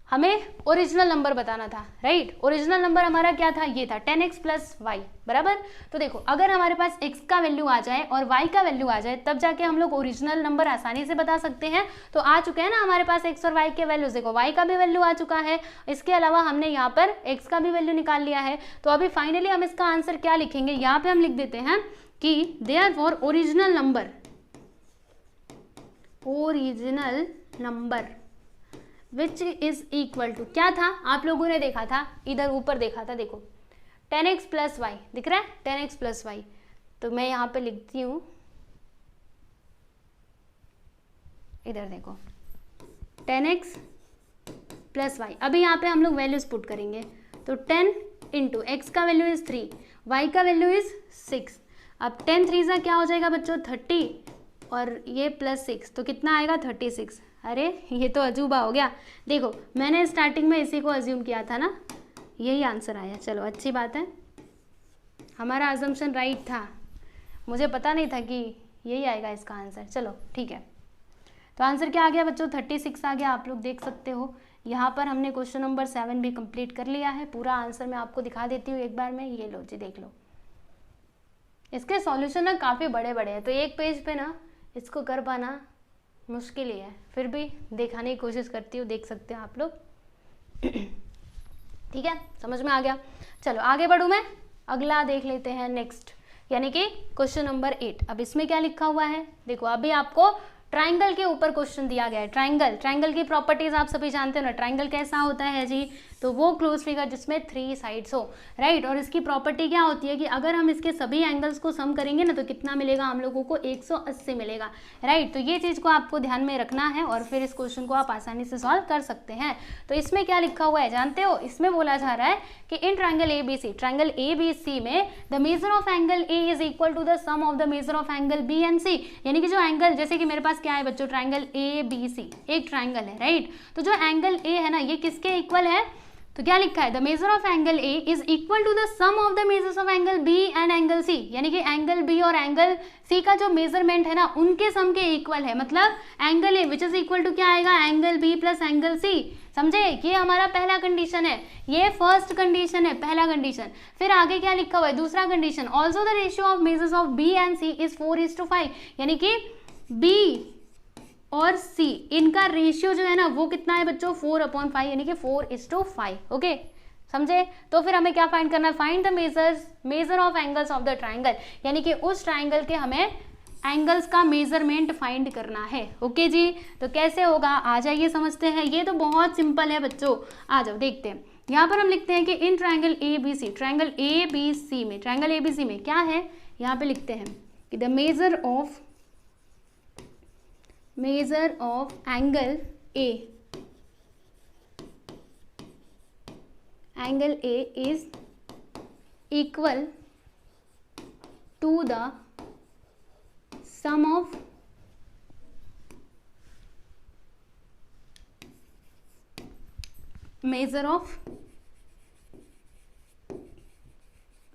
हमें ओरिजिनल नंबर बताना था, राइट। ओरिजिनल नंबर हमारा क्या था, ये था 10x प्लस वाई, बराबर। तो देखो अगर हमारे पास x का वैल्यू आ जाए और y का वैल्यू आ जाए, तब जाके हम लोग ओरिजिनल नंबर आसानी से बता सकते हैं। तो आ चुके हैं ना हमारे पास x और y के वैल्यूज, देखो y का भी वैल्यू आ चुका है, इसके अलावा हमने यहाँ पर x का भी वैल्यू निकाल लिया है। तो अभी फाइनली हम इसका आंसर क्या लिखेंगे, यहाँ पे हम लिख देते हैं कि therefore original number which is equal to, क्या था आप लोगों ने देखा था, इधर ऊपर देखा था, देखो 10x प्लस वाई दिख रहा है, 10x प्लस वाई। तो मैं यहाँ पे लिखती हूँ, इधर देखो 10x प्लस वाई। अभी यहाँ पे हम लोग वैल्यूज पुट करेंगे, तो 10 इंटू x का वैल्यू इज 3, y का वैल्यू इज 6। अब 10 3 सा क्या हो जाएगा बच्चों 30, और ये +6 तो कितना आएगा 36। अरे ये तो अजूबा हो गया, देखो मैंने स्टार्टिंग में इसी को अज्यूम किया था ना, यही आंसर आया। चलो अच्छी बात है, हमारा अजम्पशन राइट था, मुझे पता नहीं था कि यही आएगा इसका आंसर। चलो ठीक है, तो आंसर क्या आ गया बच्चों 36 आ गया, आप लोग देख सकते हो। यहाँ पर हमने क्वेश्चन नंबर 7 भी कंप्लीट कर लिया है। पूरा आंसर मैं आपको दिखा देती हूँ एक बार में, ये लो जी देख लो। इसके सॉल्यूशन ना काफ़ी बड़े बड़े हैं, तो एक पेज पे ना इसको कर पाना मुश्किल ही है, फिर भी दिखाने की कोशिश करती हूँ, देख सकते हैं आप लोग। ठीक है, समझ में आ गया। चलो आगे बढ़ूँ मैं, अगला देख लेते हैं नेक्स्ट, यानी कि क्वेश्चन नंबर 8। अब इसमें क्या लिखा हुआ है, देखो अभी आपको ट्राइंगल के ऊपर क्वेश्चन दिया गया है। ट्राइंगल की प्रॉपर्टीज आप सभी जानते हो ना, ट्राइंगल कैसा होता है जी, तो वो क्लोज फिगर जिसमें 3 साइड्स हो, राइट। और इसकी प्रॉपर्टी क्या होती है कि अगर हम इसके सभी एंगल्स को सम करेंगे ना तो कितना मिलेगा हम लोगों को, 180 मिलेगा, राइट। तो ये चीज को आपको ध्यान में रखना है और फिर इस क्वेश्चन को आप आसानी से सॉल्व कर सकते हैं। तो इसमें क्या लिखा हुआ है जानते हो, इसमें बोला जा रहा है कि इन ट्राइंगल ABC में the measure of angle A is equal to the sum of the measure of angle B and C, यानी कि जो एंगल, जैसे कि मेरे पास क्या है बच्चों, ट्राइंगल ABC एक ट्राइंगल है, राइट। तो जो एंगल ए है ना ये किसके इक्वल है, तो क्या लिखा है, the measure of angle A is equal to the sum of the measures of angle B and angle C, यानी कि एंगल बी और एंगल सी का जो मेजरमेंट है ना उनके सम के इक्वल है। मतलब angle A which is equal to क्या आएगा, angle B plus angle C, समझे। ये हमारा पहला कंडीशन है, ये फर्स्ट कंडीशन है, पहला कंडीशन। फिर आगे क्या लिखा हुआ है, दूसरा condition, also the ratio of measures of B and C is 4:5, यानी कि बी और सी इनका रेशियो जो है ना वो कितना है बच्चों, 4/5, यानी कि 4:5, ओके, समझे। तो फिर हमें क्या फाइंड करना है, find the measure of angles of the triangle, यानी कि उस ट्राइंगल के हमें एंगल्स का मेजरमेंट फाइंड करना है, ओके जी। तो कैसे होगा, आ जाइए समझते हैं। ये तो बहुत सिंपल है बच्चों, आ जाओ देखते हैं। यहाँ पर हम लिखते हैं कि in triangle ABC, triangle ABC में क्या है, यहाँ पे लिखते हैं कि the measure of angle A is equal to the sum of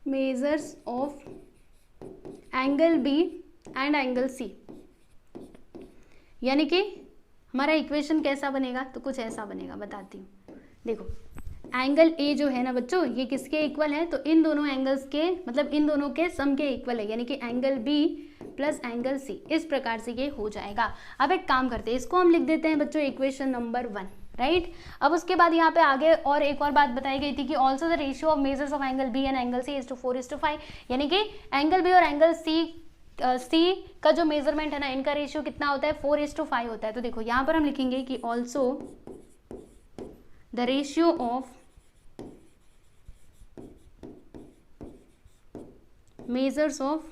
measures of angle B and angle C, यानी कि हमारा इक्वेशन कैसा बनेगा, तो कुछ ऐसा बनेगा, बताती हूँ। देखो एंगल ए जो है ना बच्चों ये किसके इक्वल है, तो इन दोनों एंगल्स के, मतलब इन दोनों के सम के इक्वल है, यानी कि angle B plus angle C, इस प्रकार से ये हो जाएगा। अब एक काम करते हैं, इसको हम लिख देते हैं बच्चों इक्वेशन नंबर 1, राइट। अब उसके बाद यहाँ पे आगे और एक और बात बताई गई थी कि also the ratio of measures of angle B and angle C is to 4:5, यानी कि एंगल बी और एंगल सी का जो मेजरमेंट है ना इनका रेशियो कितना होता है, 4:5 होता है। तो देखो यहाँ पर हम लिखेंगे कि also the ratio of measures of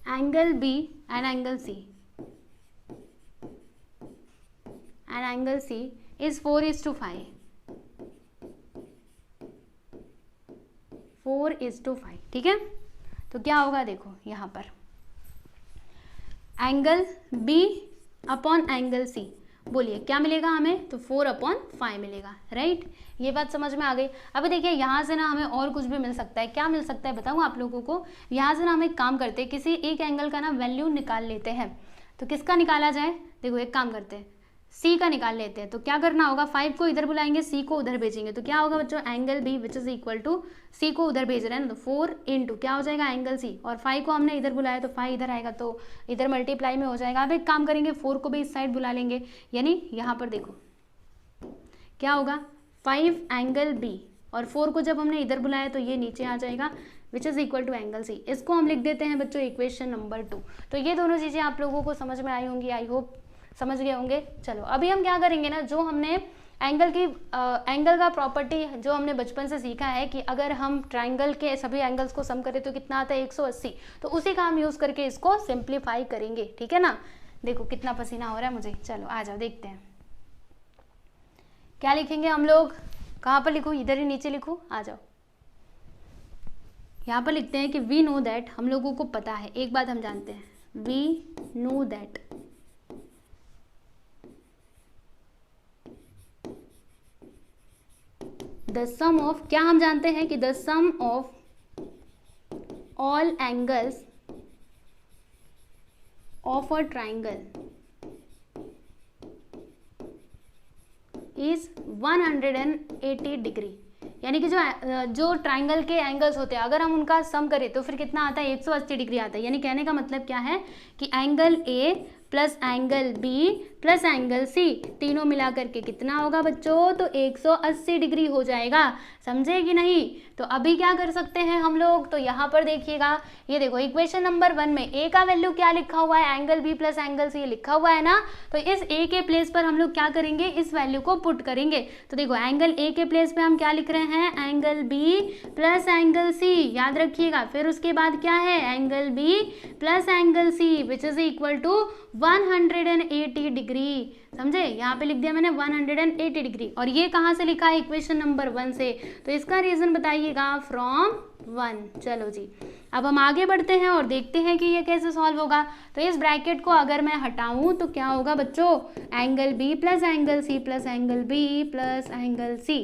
angle B and angle C is 4:5, 4:5, ठीक है। तो क्या होगा देखो यहाँ पर angle B upon angle C, बोलिए क्या मिलेगा हमें, तो 4/5 मिलेगा, राइट। ये बात समझ में आ गई। अभी देखिए यहाँ से ना हमें और कुछ भी मिल सकता है, क्या मिल सकता है बताऊँ आप लोगों को। यहाँ से ना हम एक काम करते हैं, किसी एक एंगल का ना वैल्यू निकाल लेते हैं। तो किसका निकाला जाए, देखो एक काम करते हैं, सी का निकाल लेते हैं। तो क्या करना होगा, 5 को इधर बुलाएंगे, सी को उधर भेजेंगे। तो क्या होगा बच्चों, angle B which is equal to C को उधर भेज रहे हैं ना, तो 4 इंटू क्या हो जाएगा एंगल सी, और 5 को हमने इधर बुलाया तो 5 इधर आएगा, तो इधर मल्टीप्लाई में हो जाएगा। अब एक काम करेंगे, 4 को भी इस साइड बुला लेंगे, यानी यहाँ पर देखो क्या होगा, 5 एंगल बी, और 4 को जब हमने इधर बुलाया तो ये नीचे आ जाएगा which is equal to angle C. इसको हम लिख देते हैं बच्चों इक्वेशन नंबर 2। तो ये दोनों चीज़ें आप लोगों को समझ में आई होंगी, आई होप समझ गए होंगे। चलो अभी हम क्या करेंगे ना, जो हमने एंगल का प्रॉपर्टी जो हमने बचपन से सीखा है कि अगर हम ट्राइंगल के सभी एंगल्स को सम करें तो कितना आता है, 180। तो उसी का हम यूज़ करके इसको सिंप्लीफाई करेंगे, ठीक है ना। देखो कितना पसीना हो रहा है मुझे, चलो आ जाओ देखते हैं क्या लिखेंगे हम लोग। कहाँ पर लिखूँ, इधर ही नीचे लिखूँ, आ जाओ। यहाँ पर लिखते हैं कि वी नो दैट, हम लोगों को पता है, एक बात हम जानते हैं, we know that the sum of, क्या हम जानते हैं कि the sum of all angles of a triangle is 180 degree, यानी कि जो ट्राइंगल के एंगल्स होते हैं अगर हम उनका सम करें तो फिर कितना आता है, 180 डिग्री आता है। यानी कहने का मतलब क्या है कि angle A plus angle B plus angle C, तीनों मिला करके कितना होगा बच्चों, तो 180 डिग्री हो जाएगा। समझे कि नहीं? तो अभी क्या कर सकते हैं हम लोग, तो यहाँ पर देखिएगा, ये देखो इक्वेशन नंबर 1 में ए का वैल्यू क्या लिखा हुआ है, angle B plus angle C लिखा हुआ है ना। तो इस ए के प्लेस पर हम लोग क्या करेंगे, इस वैल्यू को पुट करेंगे। तो देखो एंगल ए के प्लेस पे हम क्या लिख रहे हैं, angle B plus angle C, याद रखिएगा। फिर उसके बाद क्या है, angle B plus angle C which is equal to 180 degree. समझे, यहाँ पे लिख दिया मैंने 180 डिग्री। और ये कहाँ से लिखा है, इक्वेशन नंबर 1 से। तो इसका रीजन बताइएगा, फ्रॉम 1। चलो जी, अब हम आगे बढ़ते हैं और देखते हैं कि ये कैसे सॉल्व होगा। तो इस ब्रैकेट को अगर मैं हटाऊं तो क्या होगा बच्चों, angle B plus angle C plus angle B plus angle C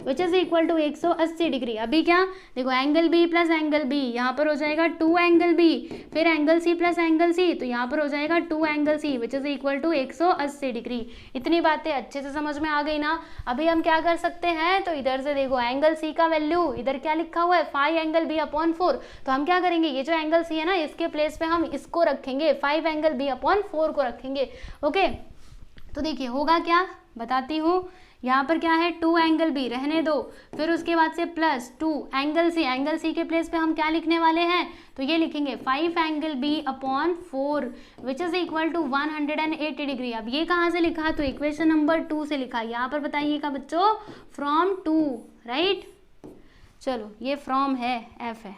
which is equal to 180 degree. अभी क्या देखो, angle B plus angle B, यहाँ पर हो जाएगा 2 एंगल बी, फिर angle C plus angle C, तो यहाँ पर हो जाएगा 2 angle C which is equal to 180 degree. इतनी बातें अच्छे से समझ में आ गई ना। अभी हम क्या कर सकते हैं, तो इधर से देखो एंगल सी का वैल्यू इधर क्या लिखा हुआ है, 5 एंगल बी अपॉन 4। तो हम क्या करेंगे, ये जो एंगल सी है ना, इसके प्लेस पे हम इसको रखेंगे, 5 एंगल बी अपॉन 4 को रखेंगे। ओके, तो देखिए होगा क्या, बताती हूँ। यहाँ पर क्या है, 2 एंगल बी रहने दो, फिर उसके बाद से plus 2 angle C, angle C के प्लेस पे हम क्या लिखने वाले हैं, तो ये लिखेंगे 5 angle B upon 4 which is equal to 180 degree. अब ये कहाँ से लिखा, तो इक्वेशन नंबर 2 से लिखा। यहाँ पर बताइएगा बच्चों, फ्रॉम 2, राइट। चलो ये फ्रॉम है, एफ है।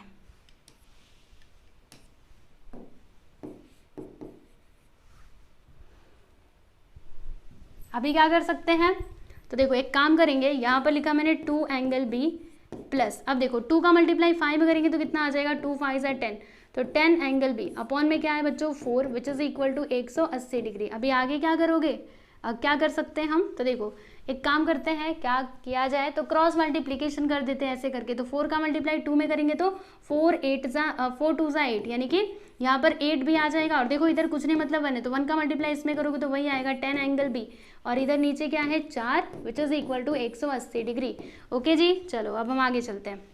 अभी क्या कर सकते हैं, तो देखो एक काम करेंगे, यहाँ पर लिखा मैंने 2 एंगल बी प्लस, अब देखो 2 का मल्टीप्लाई 5 में करेंगे तो कितना आ जाएगा, 2 5 है 10, तो 10 एंगल बी अपॉन में क्या है बच्चों, 4 which is equal to 180 degree. अभी आगे क्या करोगे, क्या कर सकते हैं हम, तो देखो एक काम करते हैं, क्या किया जाए, तो क्रॉस मल्टीप्लीकेशन कर देते हैं ऐसे करके। तो 4 का मल्टीप्लाई 2 में करेंगे तो 4 2 ज़ा 8, यानी कि यहाँ पर 8 भी आ जाएगा। और देखो इधर कुछ नहीं मतलब 1 है, तो 1 का मल्टीप्लाई इसमें करोगे तो वही आएगा 10 एंगल बी, और इधर नीचे क्या है 4 which is equal to 180 degree. Okay जी, चलो अब हम आगे चलते हैं।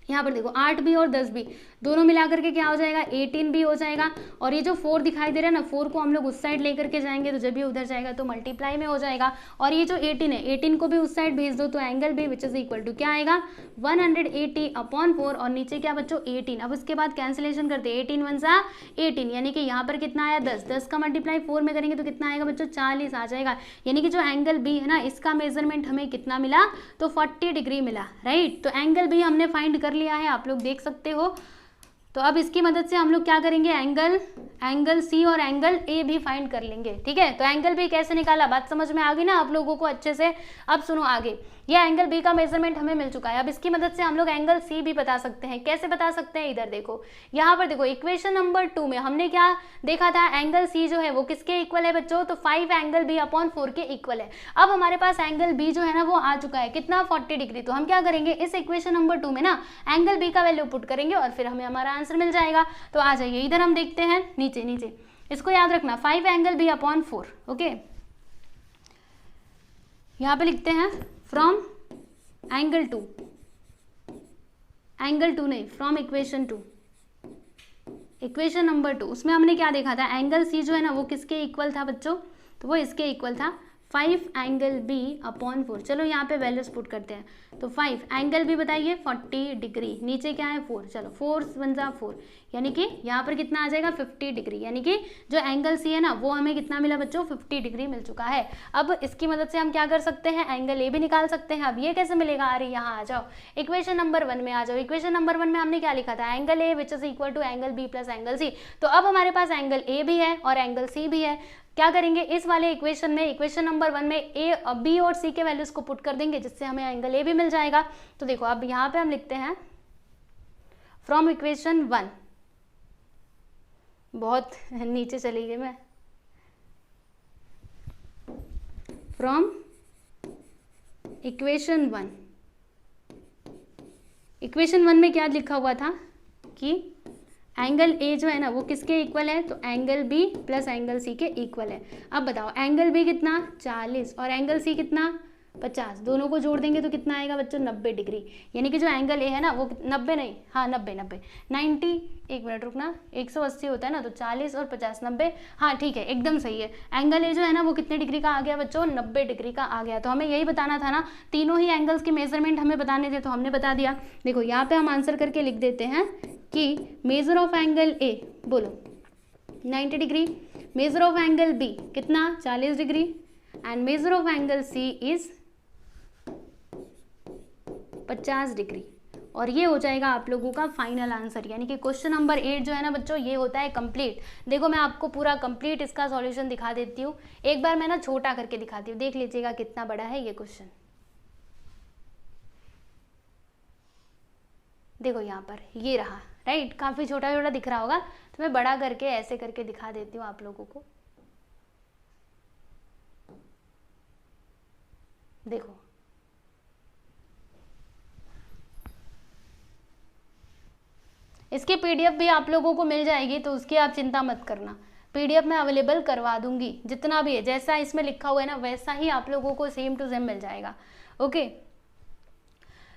यहाँ पर देखो 8 भी और 10 भी दोनों मिला करके क्या हो जाएगा, 18 भी हो जाएगा। और ये जो 4 दिखाई दे रहा है ना, 4 को हम लोग उस साइड लेकर के जाएंगे तो जब ये उधर जाएगा तो मल्टीप्लाई में हो जाएगा। और ये जो 18 है, 18 को भी उस साइड भेज दो तो angle B which is equal to क्या आएगा, 180 अपॉन 4, और नीचे क्या बच्चों 18। अब उसके बाद कैंसिलेशन करते हैं, 18 1 ज़ा 18, यानी कि यहाँ पर कितना आया 10, 10 का मल्टीप्लाई 4 में करेंगे तो कितना आएगा बच्चों 40 आ जाएगा। यानी कि जो एंगल बी है ना, इसका मेजरमेंट हमें कितना मिला, तो 40 डिग्री मिला, राइट। तो एंगल बी हमने फाइंड कर लिया है, आप लोग देख सकते हो। तो अब इसकी मदद से हम लोग क्या करेंगे, एंगल सी और एंगल ए भी फाइंड कर लेंगे, ठीक है। तो एंगल बी कैसे निकाला, बात समझ में आ गई ना आप लोगों को अच्छे से। अब सुनो आगे, ये एंगल बी का मेजरमेंट हमें मिल चुका है। अब इसकी मदद से हम लोग एंगल सी भी बता सकते हैं। कैसे बता सकते हैं, इधर देखो, यहाँ पर देखो इक्वेशन नंबर 2 में हमने क्या देखा था, एंगल सी जो है वो किसके इक्वल है बच्चों, तो 5 एंगल बी अपॉन 4 के इक्वल है। अब हमारे पास एंगल बी जो है ना वो आ चुका है, कितना 40 डिग्री। तो हम क्या करेंगे, इस इक्वेशन नंबर 2 में ना एंगल बी का वैल्यू पुट करेंगे और फिर हमें हमारा आंसर मिल जाएगा। तो आ जाइए इधर हम देखते हैं, नीचे नीचे इसको याद रखना, 5 एंगल बी अपॉन 4। ओके, यहाँ पे लिखते हैं फ्रॉम एंगल 2, एंगल 2 नहीं, फ्रॉम इक्वेशन 2, इक्वेशन नंबर 2। उसमें हमने क्या देखा था, एंगल सी जो है ना वो किसके इक्वल था बच्चों, तो वो इसके इक्वल था 5 एंगल बी अपॉन 4। चलो यहाँ पे वैल्यूज पुट करते हैं। तो 5 एंगल बी बताइए 40 डिग्री, नीचे क्या है 4, चलो 4 1 ज़ा 4, यानी कि यहाँ पर कितना आ जाएगा 50 डिग्री। यानी कि जो एंगल सी है ना वो हमें कितना मिला बच्चों, 50 डिग्री मिल चुका है। अब इसकी मदद से हम क्या कर सकते हैं, एंगल ए भी निकाल सकते हैं। अब ये कैसे मिलेगा, अरे यहाँ आ जाओ, इक्वेशन नंबर 1 में आ जाओ। इक्वेशन नंबर 1 में हमने क्या लिखा था, angle A which is equal to angle B plus angle C. तो अब हमारे पास एंगल ए भी है और एंगल सी भी है। क्या करेंगे, इस वाले इक्वेशन में, इक्वेशन नंबर 1 में ए, बी और सी के वैल्यूज को पुट कर देंगे जिससे हमें एंगल ए भी मिल जाएगा। तो देखो अब यहाँ पे हम लिखते हैं फ्रॉम इक्वेशन 1, बहुत नीचे चली गई मैं, फ्रॉम इक्वेशन 1, इक्वेशन 1 में क्या लिखा हुआ था कि एंगल ए जो है ना वो किसके इक्वल है, तो angle B plus angle C के इक्वल है। अब बताओ एंगल बी कितना 40 और एंगल सी कितना 50, दोनों को जोड़ देंगे तो कितना आएगा बच्चों 90 डिग्री। यानी कि जो एंगल ए है ना वो 90 नहीं, हाँ 90 90 एक मिनट रुकना, 180 होता है ना, तो 40 और 50 90, हाँ ठीक है एकदम सही है। एंगल ए जो है ना वो कितने डिग्री का आ गया बच्चों 90 डिग्री का आ गया। तो हमें यही बताना था ना, तीनों ही एंगल्स के मेजरमेंट हमें बताने थे तो हमने बता दिया। देखो यहाँ पे हम आंसर करके लिख देते हैं कि मेजर ऑफ एंगल ए बोलो 90 degree, measure of angle B कितना 40 degree and measure of angle C is 50 degree. और ये हो जाएगा आप लोगों का फाइनल आंसर। यानी कि क्वेश्चन नंबर 8 जो है ना बच्चों ये होता है कंप्लीट। देखो मैं आपको पूरा कंप्लीट इसका सॉल्यूशन दिखा देती हूँ। एक बार मैं ना छोटा करके दिखाती हूँ, देख लीजिएगा कितना बड़ा है ये क्वेश्चन। देखो यहाँ पर ये रहा, राइट, काफी छोटा छोटा दिख रहा होगा, तो मैं बड़ा करके ऐसे करके दिखा देती हूँ आप लोगों को। देखो इसकी पीडीएफ भी आप लोगों को मिल जाएगी, तो उसकी आप चिंता मत करना, पीडीएफ मैं अवेलेबल करवा दूंगी। जितना भी है जैसा इसमें लिखा हुआ है ना वैसा ही आप लोगों को सेम टू सेम मिल जाएगा। ओके,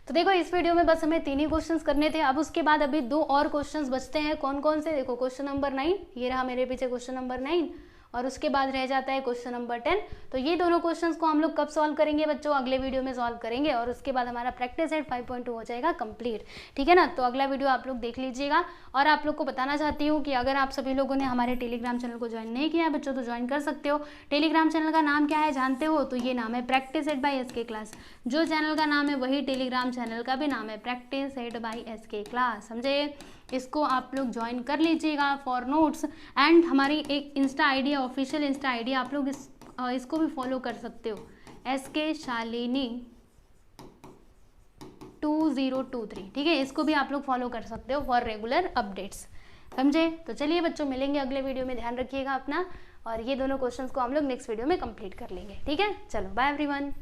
तो देखो इस वीडियो में बस हमें 3 ही क्वेश्चंस करने थे। अब उसके बाद अभी 2 और क्वेश्चंस बचते हैं। कौन कौन से? देखो क्वेश्चन नंबर 9, ये रहा मेरे पीछे क्वेश्चन नंबर 9, और उसके बाद रह जाता है क्वेश्चन नंबर 10। तो ये दोनों क्वेश्चंस को हम लोग कब सॉल्व करेंगे बच्चों? अगले वीडियो में सॉल्व करेंगे, और उसके बाद हमारा प्रैक्टिस सेट 5.2 हो जाएगा कंप्लीट। ठीक है ना? तो अगला वीडियो आप लोग देख लीजिएगा। और आप लोग को बताना चाहती हूँ कि अगर आप सभी लोगों ने हमारे टेलीग्राम चैनल को ज्वाइन नहीं किया है बच्चों तो ज्वाइन कर सकते हो। टेलीग्राम चैनल का नाम क्या है जानते हो? तो ये नाम है practice set by SK class. जो चैनल का नाम है वही टेलीग्राम चैनल का भी नाम है, practice set by SK class. समझे? इसको आप लोग ज्वाइन कर लीजिएगा फॉर नोट्स। एंड हमारी एक इंस्टा आईडी है, ऑफिशियल इंस्टा आईडी, आप लोग इसको भी फॉलो कर सकते हो, एसके शालिनी 2023। ठीक है, इसको भी आप लोग फॉलो कर सकते हो फॉर रेगुलर अपडेट्स। समझे? तो चलिए बच्चों मिलेंगे अगले वीडियो में, ध्यान रखिएगा अपना, और ये दोनों क्वेश्चंस को हम लोग नेक्स्ट वीडियो में कंप्लीट कर लेंगे। ठीक है, चलो बाय एवरीवन।